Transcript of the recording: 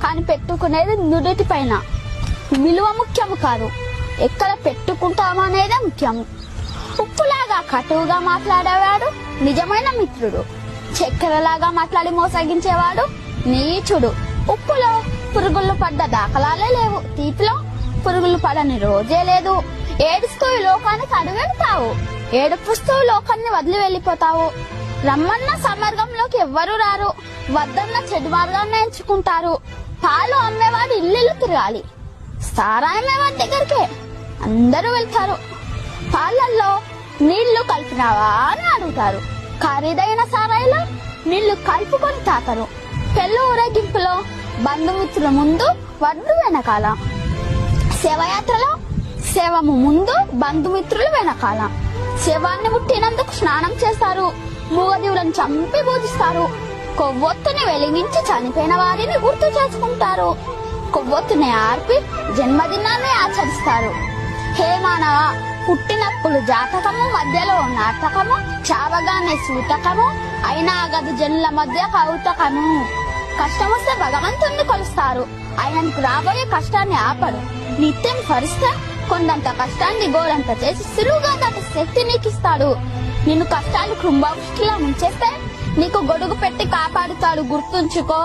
కానీ పెట్టుకునేది నుదుటి పైన. విలువ ముఖ్యము కాదు, ఎక్కడ పెట్టుకుంటాము అనేదే ముఖ్యము. ఉప్పులాగా కటువుగా మాట్లాడేవాడు నిజమైన మిత్రుడు. చక్కెరలాగా మాట్లాడి మోసగించేవాడు నీచుడు. ఉప్పులో పురుగులు పడ్డ దాఖలాలే లేవు, తీపిలో పురుగులు పడని రోజే లేదు. ఏడుస్తూ ఈ లోకానికి అడుగెడతావు, ఏడుపుస్తూ లోకాన్ని వదిలి వెళ్ళిపోతావు. రమ్మన్న సమర్గంలోకి ఎవ్వరూ రారు, వద్దన్న చెడు మార్గాన్ని ఎంచుకుంటారు. పాలు అమ్మేవాడు ఇల్లు తిరగాలి, సారాయమేవాడి దగ్గరికే అందరూ వెళ్తారు. పాలల్లో నీళ్లు కలిపినావా అని అడుగుతారు, ఖరీదైన సారాయిలో నీళ్లు కలుపుకొని తాకరు. పెళ్లి ఊరేగింపులో బంధుమిత్రుల ముందు, వడ్డు వెనకాల. శవయాత్రలో శవము ముందు, బంధుమిత్రులు వెనకాల. శవాన్ని ముట్టినందుకు స్నానం చేస్తారు, మూగజీవులను చంపి పూజిస్తారు. కొవ్వొత్తుని వెలిగించి చనిపోయిన వారిని గుర్తు చేసుకుంటారు. కొవ్వొత్తుని ఆర్పి జన్మదినాన్ని ఆచరిస్తారు. హే మానవ, పుట్టినప్పుడు జాతకము, మధ్యలో నాటకము, చావగానే సూతకము, అయినా గది జనుల మధ్య కౌతకము. కష్టం వస్తే భగవంతుణ్ణి కొలుస్తారు, ఆయనకు రాబోయే కష్టాన్ని ఆపడు. నిత్యం భరిస్తే కొండంత కష్టాన్ని గోడంత చేసి సులువుగా దాటి శక్తి నీకిస్తాడు. నిన్ను కష్టాలు కుంభవృష్టిలా ముంచేస్తే నీకు గొడుగు పెట్టి కాపాడుతాడు, గుర్తుంచుకో.